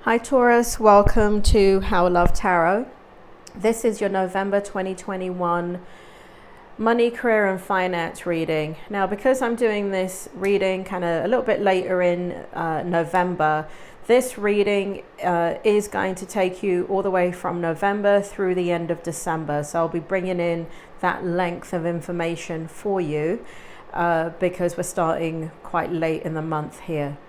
Hi Taurus, welcome to How I Love Tarot. This is your November 2021 money, career and finance reading. Now, because I'm doing this reading kind of a little bit later in November, this reading is going to take you all the way from November through the end of December. So I'll be bringing in that length of information for you because we're starting quite late in the month here.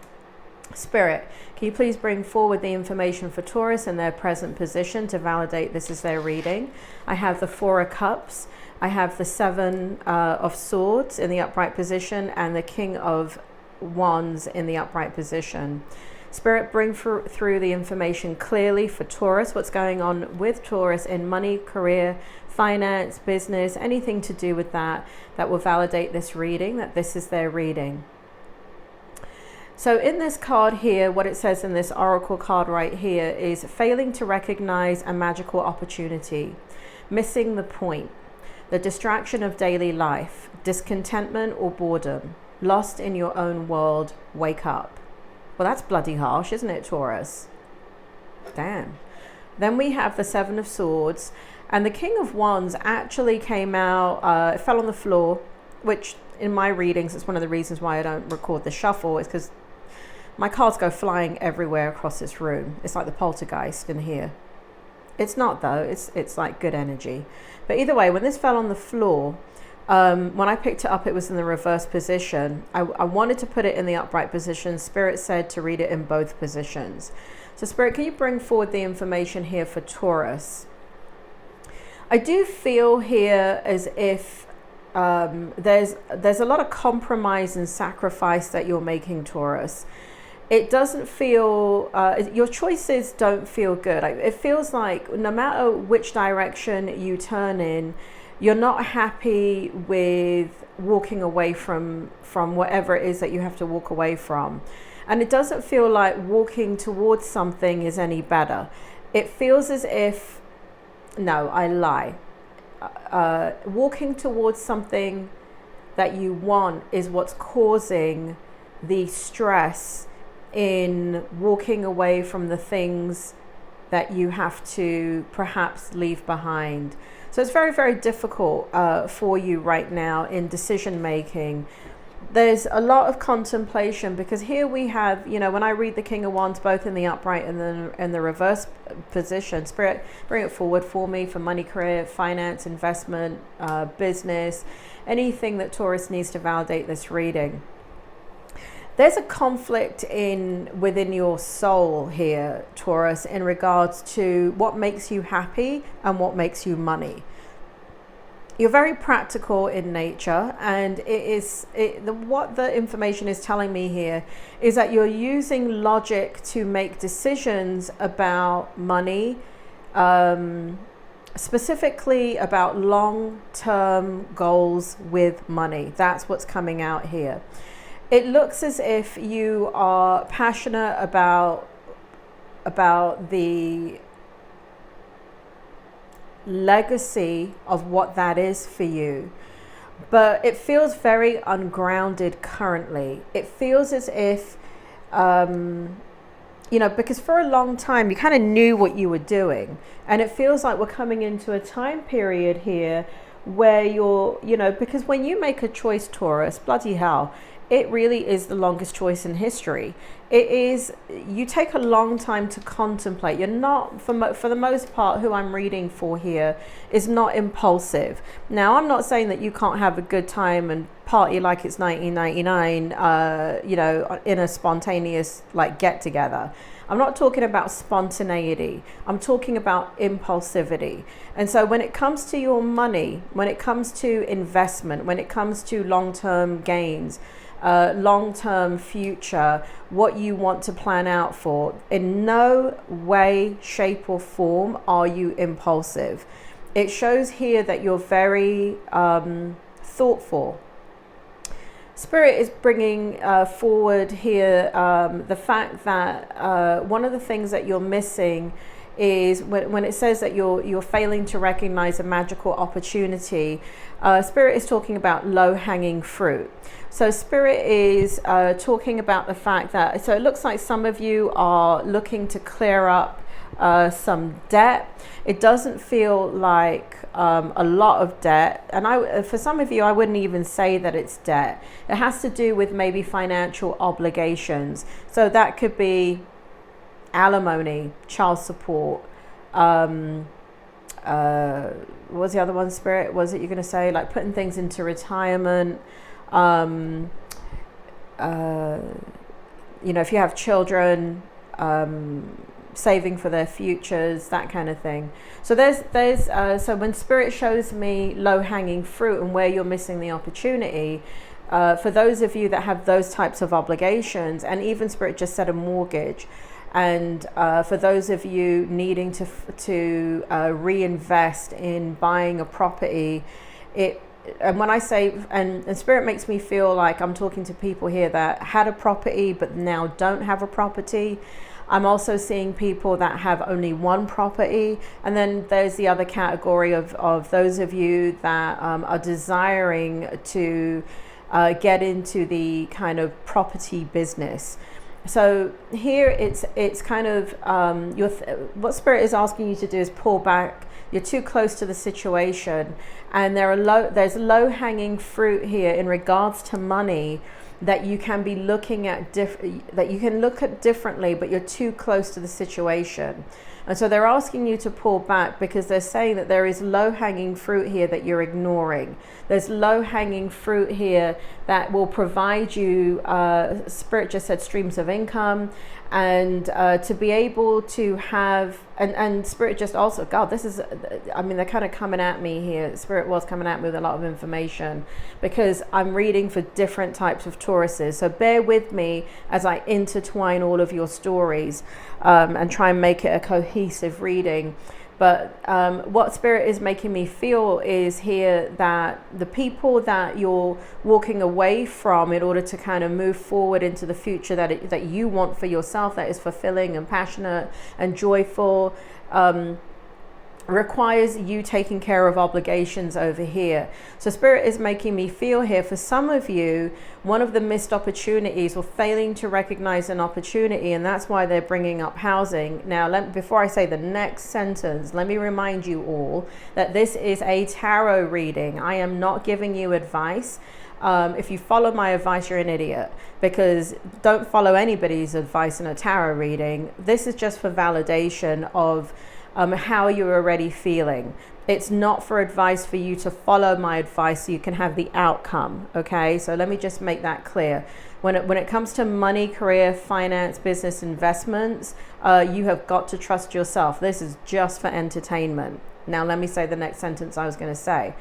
Spirit, can you please bring forward the information for Taurus in their present position to validate this is their reading? I have the Four of Cups, I have the Seven of Swords in the upright position, and the King of Wands in the upright position. Spirit, bring through the information clearly for Taurus, what's going on with Taurus in money, career, finance, business, anything to do with that will validate this reading, that this is their reading. So in this card here, what it says in this oracle card right here is failing to recognize a magical opportunity, missing the point, the distraction of daily life, discontentment or boredom, lost in your own world, wake up. Well, that's bloody harsh, isn't it, Taurus? Damn. Then we have the Seven of Swords, and the King of Wands actually came out, it fell on the floor, which in my readings, it's one of the reasons why I don't record the shuffle, is because my cards go flying everywhere across this room. It's like the poltergeist in here. It's not though, it's like good energy. But either way, when this fell on the floor, when I picked it up, it was in the reverse position. I wanted to put it in the upright position. Spirit said to read it in both positions. So Spirit, can you bring forward the information here for Taurus? I do feel here as if there's a lot of compromise and sacrifice that you're making, Taurus. It doesn't feel, your choices don't feel good. It feels like no matter which direction you turn in, you're not happy with walking away from whatever it is that you have to walk away from. And it doesn't feel like walking towards something is any better. It feels as if, no, I lie. Walking towards something that you want is what's causing the stress in walking away from the things that you have to perhaps leave behind. So it's very, very difficult for you right now in decision making. There's a lot of contemplation because here we have, you know, when I read the King of Wands both in the upright and then in the reverse position, Spirit, bring it forward for me for money, career, finance, investment, business, anything that Taurus needs to validate this reading. There's a conflict within your soul here, Taurus, in regards to what makes you happy and what makes you money. You're very practical in nature, and what the information is telling me here is that you're using logic to make decisions about money, specifically about long-term goals with money. That's what's coming out here. It looks as if you are passionate about the legacy of what that is for you, but it feels very ungrounded currently. It feels as if, you know, because for a long time you kind of knew what you were doing, and it feels like we're coming into a time period here where you're, you know, because when you make a choice, Taurus, bloody hell, it really is the longest choice in history. It is, you take a long time to contemplate. You're not, for the most part, who I'm reading for here is not impulsive. Now, I'm not saying that you can't have a good time and party like it's 1999, you know, in a spontaneous like get together. I'm not talking about spontaneity. I'm talking about impulsivity. And so when it comes to your money, when it comes to investment, when it comes to long-term gains, long-term future, what you want to plan out for, in no way, shape or form are you impulsive. It shows here that you're very thoughtful. Spirit is bringing forward here the fact that one of the things that you're missing is when it says that you're failing to recognize a magical opportunity. Spirit is talking about low-hanging fruit. So Spirit is talking about the fact that, so it looks like some of you are looking to clear up some debt. It doesn't feel like a lot of debt, and for some of you, I wouldn't even say that it's debt. It has to do with maybe financial obligations. So that could be alimony, child support. What was the other one, Spirit? Was it you're going to say like putting things into retirement? You know, if you have children, saving for their futures, that kind of thing. So so when Spirit shows me low-hanging fruit and where you're missing the opportunity, for those of you that have those types of obligations, and even Spirit just said a mortgage, and for those of you needing to reinvest in buying a property, and when I say, and Spirit makes me feel like I'm talking to people here that had a property but now don't have a property. I'm also seeing people that have only one property, and then there's the other category of those of you that are desiring to get into the kind of property business. So here it's kind of what Spirit is asking you to do is pull back. You're too close to the situation, and there's low-hanging fruit here in regards to money that you can be looking at that you can look at differently, but you're too close to the situation. And so they're asking you to pull back because they're saying that there is low-hanging fruit here that you're ignoring. There's low-hanging fruit here that will provide you, Spirit just said, streams of income, and to be able to have, and Spirit just also, God, this is, I mean, they're kind of coming at me here. Spirit was coming at me with a lot of information because I'm reading for different types of Tauruses. So bear with me as I intertwine all of your stories and try and make it a cohesive reading. But what Spirit is making me feel is here that the people that you're walking away from in order to kind of move forward into the future that you want for yourself, that is fulfilling and passionate and joyful, requires you taking care of obligations over here. So Spirit is making me feel here, for some of you, one of the missed opportunities or failing to recognize an opportunity, and that's why they're bringing up housing. Now, before I say the next sentence, let me remind you all that this is a tarot reading. I am not giving you advice. If you follow my advice, you're an idiot, because don't follow anybody's advice in a tarot reading. This is just for validation of how you're already feeling. It's not for advice for you to follow my advice so you can have the outcome. Okay, so let me just make that clear. When it comes to money, career, finance, business, investments, you have got to trust yourself. This is just for entertainment. Now let me say the next sentence I was going to say.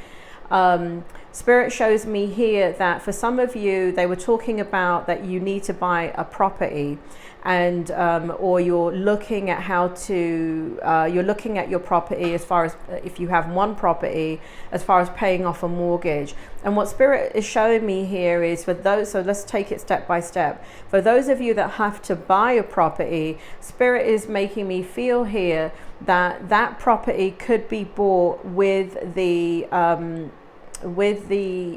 Spirit shows me here that for some of you, they were talking about that you need to buy a property, and or you're looking at how to you're looking at your property as far as if you have one property, as far as paying off a mortgage. And what Spirit is showing me here is for those, so let's take it step by step. For those of you that have to buy a property, Spirit is making me feel here that that property could be bought with the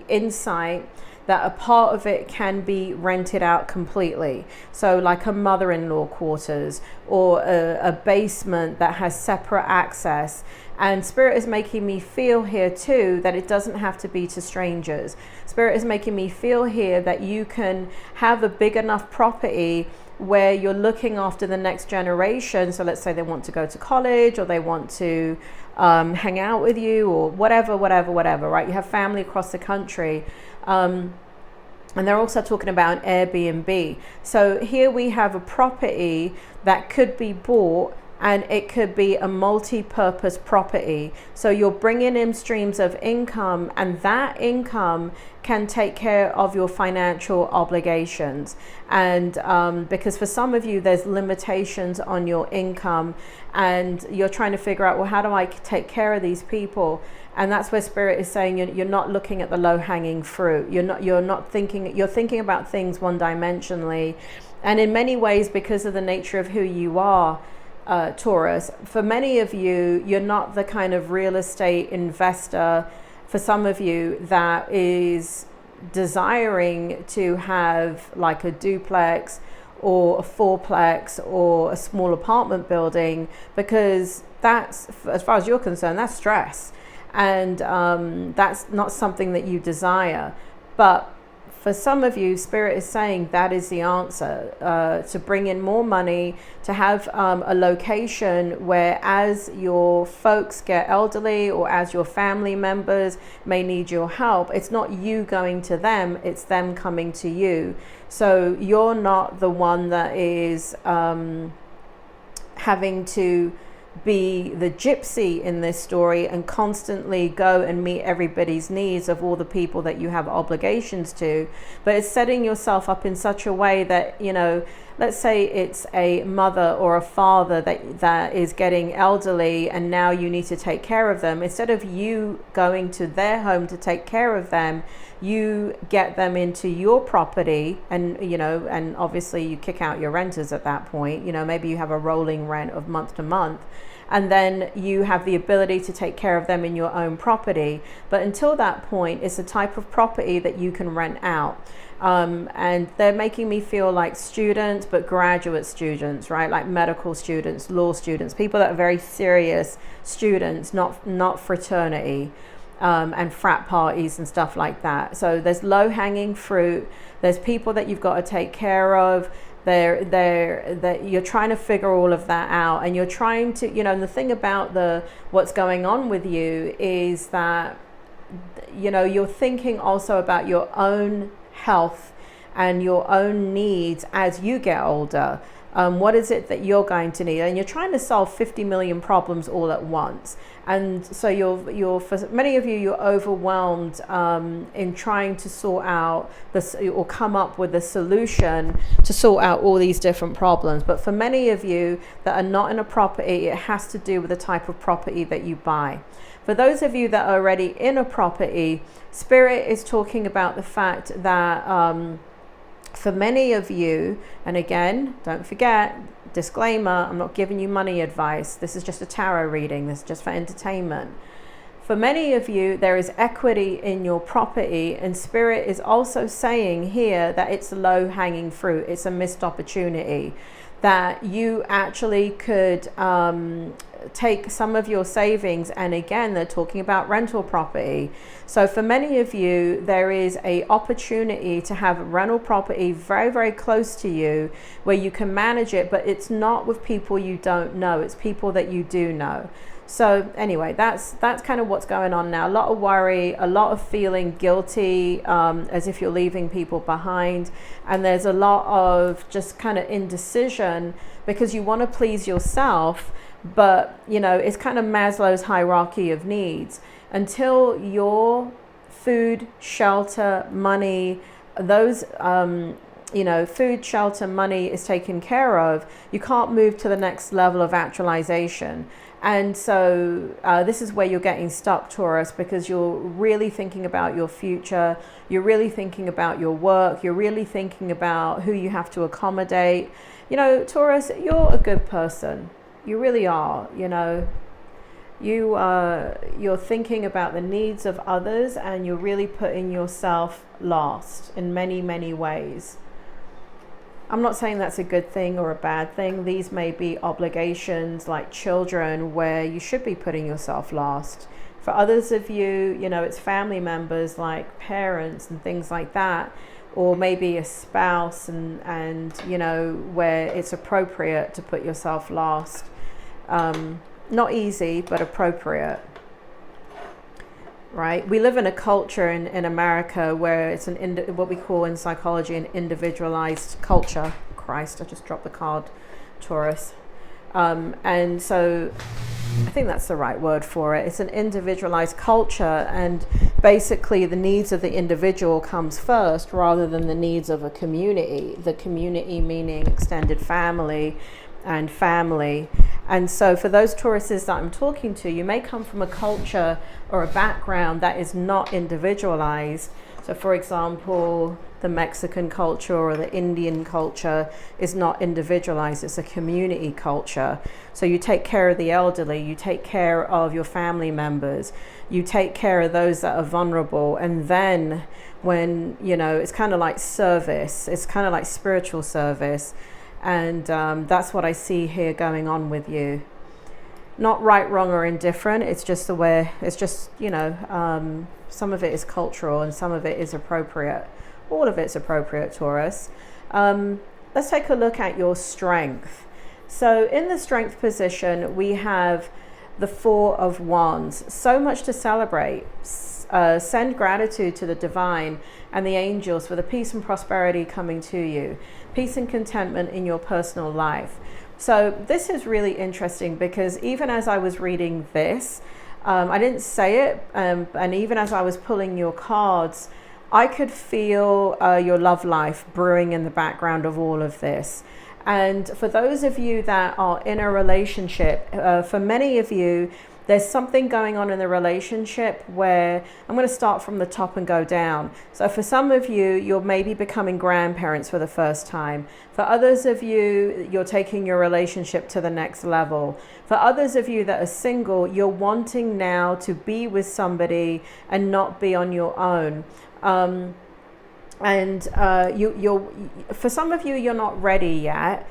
insight that a part of it can be rented out completely. So like a mother-in-law quarters or a basement that has separate access. And Spirit is making me feel here too that it doesn't have to be to strangers. Spirit is making me feel here that you can have a big enough property where you're looking after the next generation. So let's say they want to go to college, or they want to hang out with you, or whatever, right? You have family across the country. And they're also talking about an Airbnb. So here we have a property that could be bought, and it could be a multi-purpose property. So you're bringing in streams of income, and that income can take care of your financial obligations. And because for some of you, there's limitations on your income, and you're trying to figure out, well, how do I take care of these people? And that's where Spirit is saying you're not looking at the low-hanging fruit. You're thinking about things one-dimensionally. And in many ways, because of the nature of who you are, Taurus. For many of you, you're not the kind of real estate investor, for some of you, that is desiring to have like a duplex or a fourplex or a small apartment building, because that's, as far as you're concerned, that's stress, and that's not something that you desire. But for some of you, Spirit is saying that is the answer, to bring in more money, to have a location where, as your folks get elderly or as your family members may need your help, it's not you going to them, it's them coming to you. So you're not the one that is having to be the gypsy in this story and constantly go and meet everybody's needs of all the people that you have obligations to, but it's setting yourself up in such a way that, you know, let's say it's a mother or a father that is getting elderly and now you need to take care of them. Instead of you going to their home to take care of them, you get them into your property, and, you know, and obviously you kick out your renters at that point. You know, maybe you have a rolling rent of month to month, and then you have the ability to take care of them in your own property. But until that point, it's a type of property that you can rent out. And they're making me feel like students, but graduate students, right? Like medical students, law students, people that are very serious students, not fraternity. And frat parties and stuff like that. So there's low-hanging fruit. There's people that you've got to take care of. You're trying to figure all of that out, and you're trying to, you know, and the thing about what's going on with you is that, you know, you're thinking also about your own health and your own needs as you get older. What is it that you're going to need? And you're trying to solve 50 million problems all at once. And so you're for many of you, you're overwhelmed in trying to sort out this, or come up with a solution to sort out all these different problems. But for many of you that are not in a property, it has to do with the type of property that you buy. For those of you that are already in a property, Spirit is talking about the fact that for many of you, and again, don't forget, disclaimer, I'm not giving you money advice. This is just a tarot reading. This is just for entertainment. For many of you, there is equity in your property, and Spirit is also saying here that it's low-hanging fruit. It's a missed opportunity, that you actually could take some of your savings, and again, they're talking about rental property. So for many of you, there is a opportunity to have rental property very, very close to you where you can manage it, but it's not with people you don't know, it's people that you do know. So anyway, that's kind of what's going on now. A lot of worry, a lot of feeling guilty, as if you're leaving people behind, and there's a lot of just kind of indecision because you want to please yourself. But, you know, it's kind of Maslow's hierarchy of needs. Until your food, shelter, money, those, you know, food, shelter, money is taken care of, you can't move to the next level of actualization. And so this is where you're getting stuck, Taurus, because you're really thinking about your future. You're really thinking about your work. You're really thinking about who you have to accommodate. You know, Taurus, you're a good person. You really are. You know, you're thinking about the needs of others, and you're really putting yourself last in many, many ways. I'm not saying that's a good thing or a bad thing. These may be obligations like children where you should be putting yourself last. For others of you, you know, it's family members like parents and things like that, or maybe a spouse, and you know, where it's appropriate to put yourself last. Not easy, but appropriate. Right? We live in a culture in America where it's what we call in psychology an individualized culture. Christ, I just dropped the card, Taurus. And so I think that's the right word for it. It's an individualized culture, and basically the needs of the individual comes first rather than the needs of a community. The community meaning extended family and family. And so for those Tauruses that I'm talking to, you may come from a culture or a background that is not individualized. So for example, the Mexican culture or the Indian culture is not individualized, it's a community culture. So you take care of the elderly, you take care of your family members, you take care of those that are vulnerable, and then when, you know, it's kind of like service, it's kind of like spiritual service, and that's what I see here going on with you. Not right, wrong, or indifferent. It's just the way, it's just, you know, some of it is cultural and some of it is appropriate. All of it's appropriate, Taurus. Let's take a look at your strength. So in the strength position, we have the Four of Wands. So much to celebrate. Send gratitude to the divine and the angels for the peace and prosperity coming to you. Peace and contentment in your personal life. So this is really interesting because even as I was reading this, I didn't say it, and even as I was pulling your cards, I could feel your love life brewing in the background of all of this. And for those of you that are in a relationship, for many of you, there's something going on in the relationship where I'm going to start from the top and go down. So for some of you, you're maybe becoming grandparents for the first time. For others of you, you're taking your relationship to the next level. For others of you that are single, you're wanting now to be with somebody and not be on your own. For some of you, you're not ready yet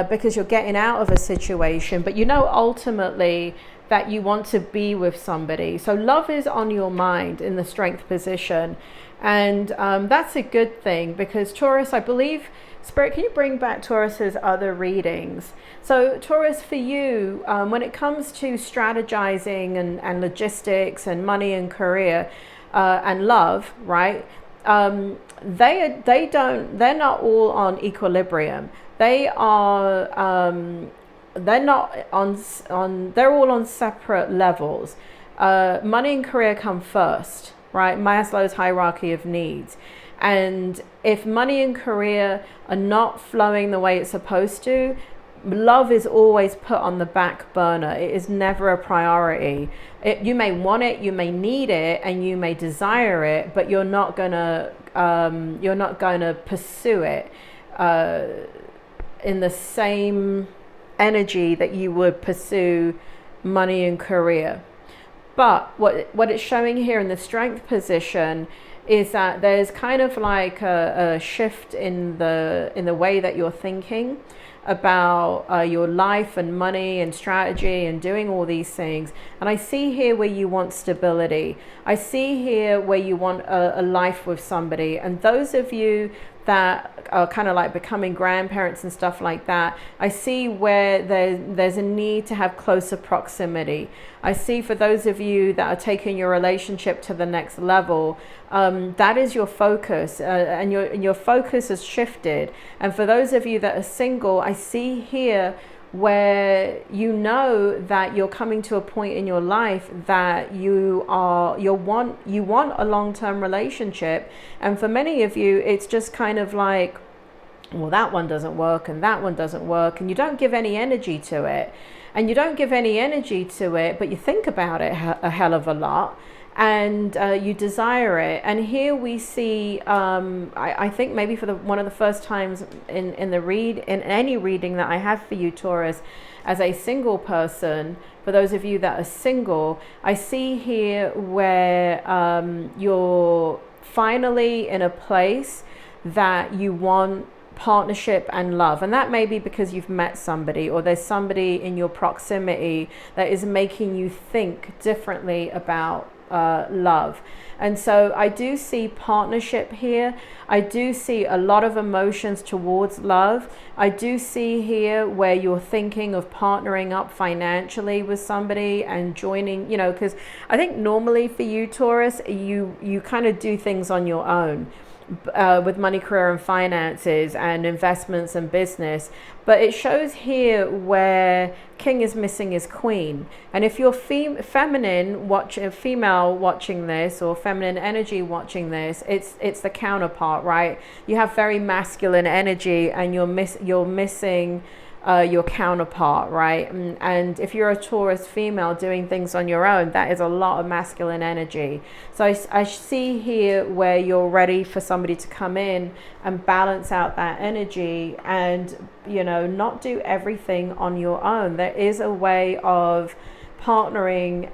because you're getting out of a situation, but you know ultimately that you want to be with somebody. So love is on your mind in the strength position. And that's a good thing because Taurus, I believe, Spirit, can you bring back Taurus's other readings? So Taurus, for you, when it comes to strategizing and logistics and money and career and love, right? They're not all on equilibrium. They're all on separate levels. Money and career come first, right? Maslow's hierarchy of needs. And if money and career are not flowing the way it's supposed to, love is always put on the back burner. It is never a priority. You may want it, you may need it, and you may desire it, but you're not gonna pursue it in the same energy that you would pursue money and career. But what it's showing here in the strength position is that there's kind of like a shift in the way that you're thinking about your life and money and strategy and doing all these things. And I see here where you want stability. I see here where you want a life with somebody. And those of you that are kind of like becoming grandparents and stuff like that, I see where there's a need to have closer proximity. I see for those of you that are taking your relationship to the next level, that is your focus, and your focus has shifted. And for those of you that are single, I see here where you know that you're coming to a point in your life that you want a long-term relationship. And for many of you, it's just kind of like, well, that one doesn't work and that one doesn't work, and you don't give any energy to it. And you don't give any energy to it, but you think about it a hell of a lot, and you desire it. And here we see, I think maybe for one of the first times in any reading that I have for you, Taurus, as a single person, for those of you that are single, I see here where you're finally in a place that you want partnership and love. And that may be because you've met somebody, or there's somebody in your proximity that is making you think differently about love. And so I do see partnership here. I do see a lot of emotions towards love. I do see here where you're thinking of partnering up financially with somebody and joining, you know, because I think normally for you, Taurus, you kind of do things on your own. With money, career and finances and investments and business. But it shows here where king is missing his queen. And if you're female watching this, or feminine energy watching this, it's the counterpart, right? You have very masculine energy and you're missing your counterpart, right? And if you're a Taurus female doing things on your own, that is a lot of masculine energy. So I see here where you're ready for somebody to come in and balance out that energy and, you know, not do everything on your own. There is a way of partnering,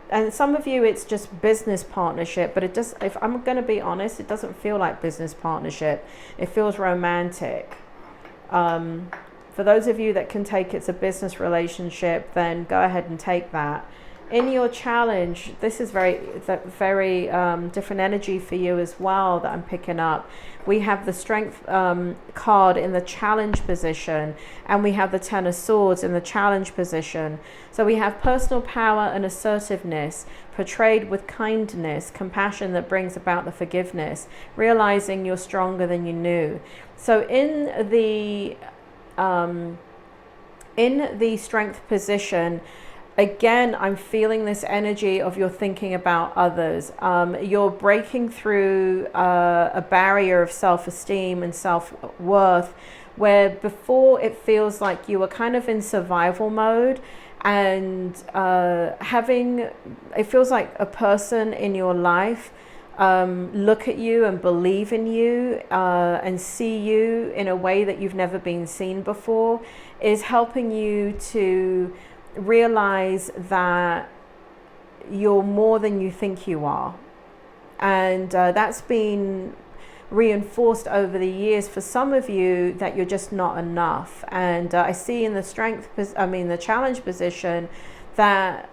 and some of you it's just business partnership, but it does, if I'm going to be honest, it doesn't feel like business partnership. It feels romantic. For those of you that can take it's a business relationship, then go ahead and take that. In your challenge, this is very different energy for you as well that I'm picking up. We have the Strength card in the challenge position, and we have the Ten of Swords in the challenge position. So we have personal power and assertiveness portrayed with kindness, compassion that brings about the forgiveness, realizing you're stronger than you knew. So in the Strength position, again, I'm feeling this energy of you're thinking about others. You're breaking through a barrier of self-esteem and self-worth, where before it feels like you were kind of in survival mode, and it feels like a person in your life look at you and believe in you and see you in a way that you've never been seen before, is helping you to realize that you're more than you think you are. And that's been reinforced over the years for some of you, that you're just not enough. And I see in the challenge position that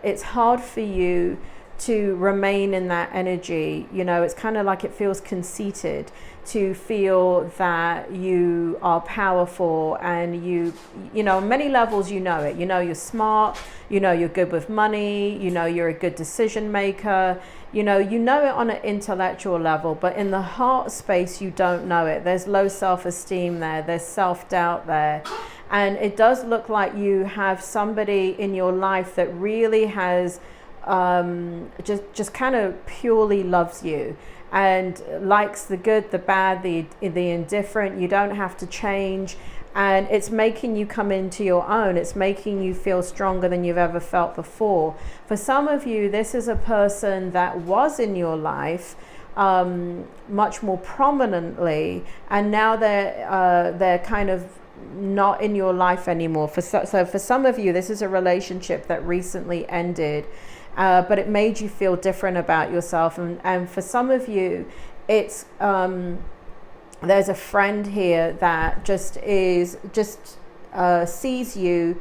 it's hard for you to remain in that energy. You know, it's kind of like it feels conceited to feel that you are powerful, and you know, on many levels, you know it. You know you're smart, you know you're good with money, you know you're a good decision maker, you know it on an intellectual level, but in the heart space, you don't know it. There's low self-esteem there, there's self-doubt there. And it does look like you have somebody in your life that really has just kind of purely loves you and likes the good, the bad, the indifferent. You don't have to change, and it's making you come into your own. It's making you feel stronger than you've ever felt before. For some of you, this is a person that was in your life much more prominently, and now they're kind of not in your life anymore. So for some of you, this is a relationship that recently ended, but it made you feel different about yourself. And for some of you, it's there's a friend here that sees you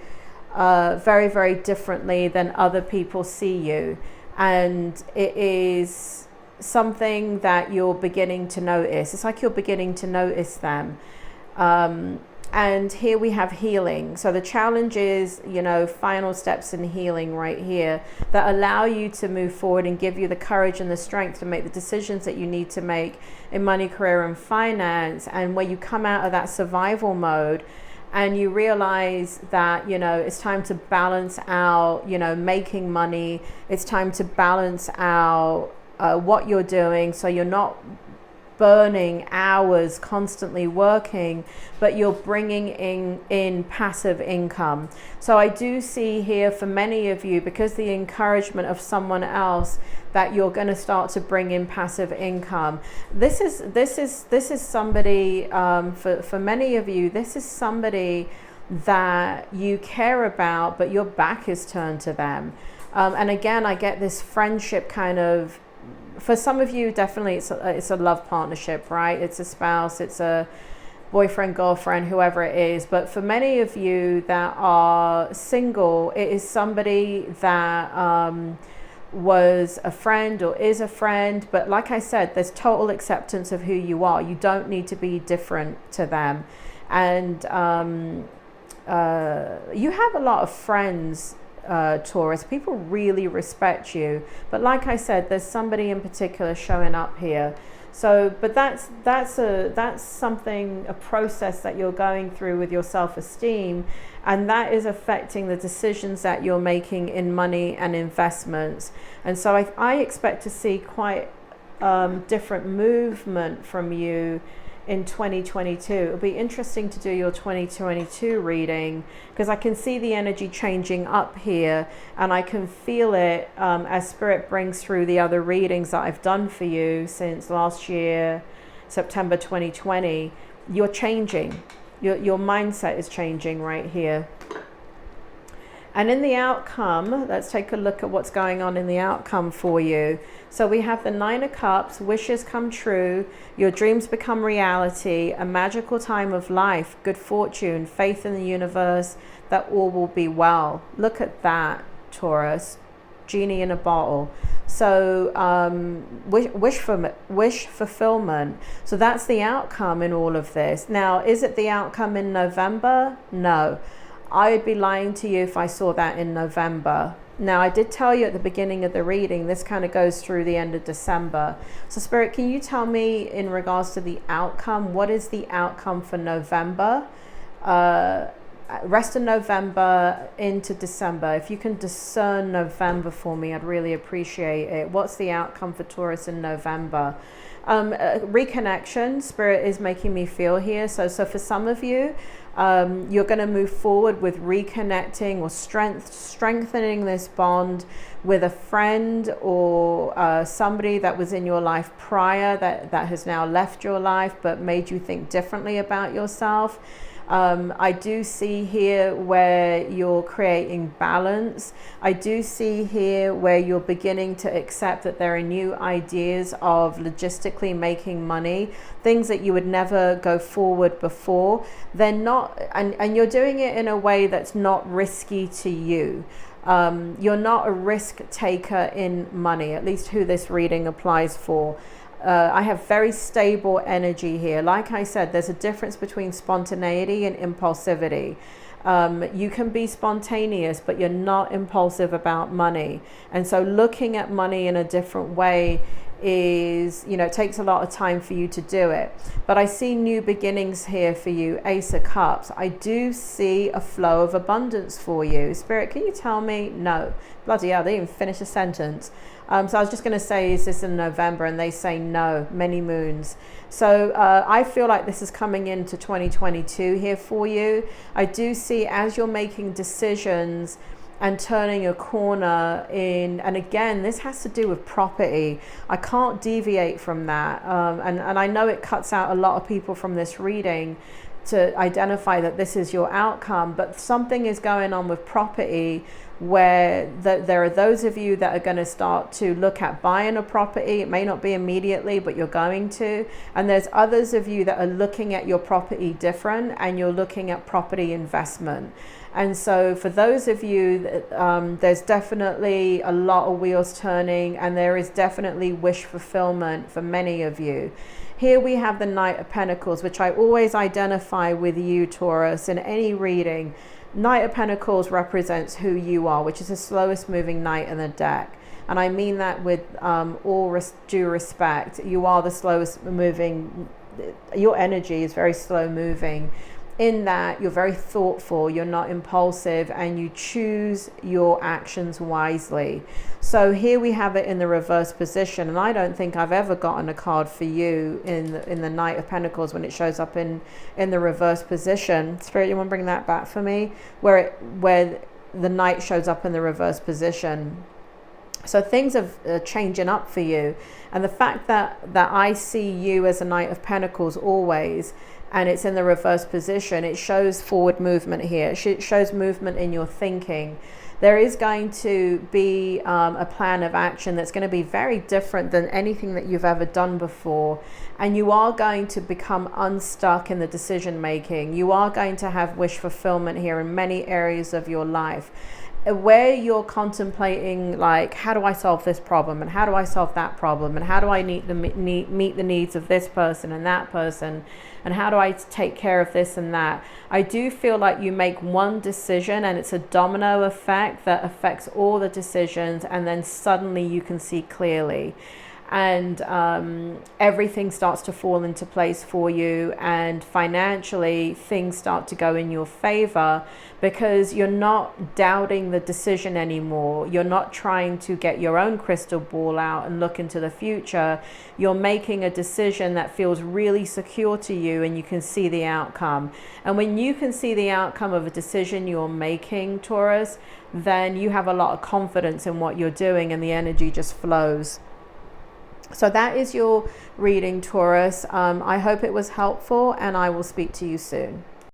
very, very differently than other people see you, and it is something that you're beginning to notice. It's like you're beginning to notice them. And here we have healing. So the challenge is, you know, final steps in healing right here that allow you to move forward and give you the courage and the strength to make the decisions that you need to make in money, career, and finance. And where you come out of that survival mode and you realize that, you know, it's time to balance out, you know, making money. It's time to balance out what you're doing, so you're not burning hours constantly working, but you're bringing in passive income. So I do see here for many of you, because the encouragement of someone else, that you're going to start to bring in passive income. This is somebody, for many of you, this is somebody that you care about, but your back is turned to them. And again, I get this friendship kind of. For some of you, definitely it's a love partnership, right? It's a spouse, it's a boyfriend, girlfriend, whoever it is. But for many of you that are single, it is somebody that was a friend or is a friend. But like I said, there's total acceptance of who you are. You don't need to be different to them. And you have a lot of friends, Taurus. People really respect you, but like I said, there's somebody in particular showing up here. So, but that's something, a process that you're going through with your self-esteem, and that is affecting the decisions that you're making in money and investments. And so I expect to see quite different movement from you in 2022. It'll be interesting to do your 2022 reading, because I can see the energy changing up here, and I can feel it as Spirit brings through the other readings that I've done for you since last year, September 2020. You're changing. Your mindset is changing right here. And in the outcome, let's take a look at what's going on in the outcome for you. So we have the Nine of Cups, wishes come true, your dreams become reality, a magical time of life, good fortune, faith in the universe, that all will be well. Look at that, Taurus. Genie in a bottle. So wish fulfillment. So that's the outcome in all of this. Now, is it the outcome in November? No. I would be lying to you if I saw that in November. Now, I did tell you at the beginning of the reading, this kind of goes through the end of December. So Spirit, can you tell me in regards to the outcome, what is the outcome for November? Rest of November into December. If you can discern November for me, I'd really appreciate it. What's the outcome for Taurus in November? Reconnection, Spirit is making me feel here. So for some of you, you're going to move forward with reconnecting or strengthening this bond with a friend or somebody that was in your life prior that has now left your life but made you think differently about yourself. I do see here where you're creating balance. I do see here where you're beginning to accept that there are new ideas of logistically making money, things that you would never go forward before. They're not, and you're doing it in a way that's not risky to you. You're not a risk taker in money, at least who this reading applies for. I have very stable energy here. Like I said, there's a difference between spontaneity and impulsivity. You can be spontaneous, but you're not impulsive about money. And so looking at money in a different way is, it takes a lot of time for you to do it. But I see new beginnings here for you, Ace of Cups. I do see a flow of abundance for you. Spirit, can you tell me? No. Bloody hell, they didn't even finish a sentence. So I was just going to say, is this in November? And they say no, many moons. So I feel like this is coming into 2022 here for you. I do see as you're making decisions and turning a corner in, and again, this has to do with property. I can't deviate from that. And I know it cuts out a lot of people from this reading to identify that this is your outcome, but something is going on with property where there are those of you that are going to start to look at buying a property. It may not be immediately, but you're going to. And there's others of you that are looking at your property different, and you're looking at property investment. And so for those of you, there's definitely a lot of wheels turning, and there is definitely wish fulfillment for many of you. Here we have the Knight of Pentacles, which I always identify with you, Taurus, in any reading. Knight of Pentacles represents who you are, which is the slowest moving knight in the deck. And I mean that with all due respect. You are the slowest moving. Your energy is very slow moving, in that you're very thoughtful, you're not impulsive, and you choose your actions wisely. So here we have it in the reverse position, and I don't think I've ever gotten a card for you in the Knight of Pentacles when it shows up in the reverse position. Spirit, you want to bring that back for me? Where the Knight shows up in the reverse position. So things are changing up for you. And the fact that I see you as a Knight of Pentacles always, and it's in the reverse position, it shows forward movement here. It shows movement in your thinking. There is going to be a plan of action that's going to be very different than anything that you've ever done before. And you are going to become unstuck in the decision making. You are going to have wish fulfillment here in many areas of your life, where you're contemplating, like, how do I solve this problem, and how do I solve that problem, and how do I meet the needs of this person and that person, and how do I take care of this and that. I do feel like you make one decision and it's a domino effect that affects all the decisions, and then suddenly you can see clearly. and everything starts to fall into place for you, and financially things start to go in your favor because you're not doubting the decision anymore. You're not trying to get your own crystal ball out and look into the future. You're making a decision that feels really secure to you, and you can see the outcome. And when you can see the outcome of a decision you're making, Taurus, then you have a lot of confidence in what you're doing, and the energy just flows. So that is your reading, Taurus. I hope it was helpful, and I will speak to you soon.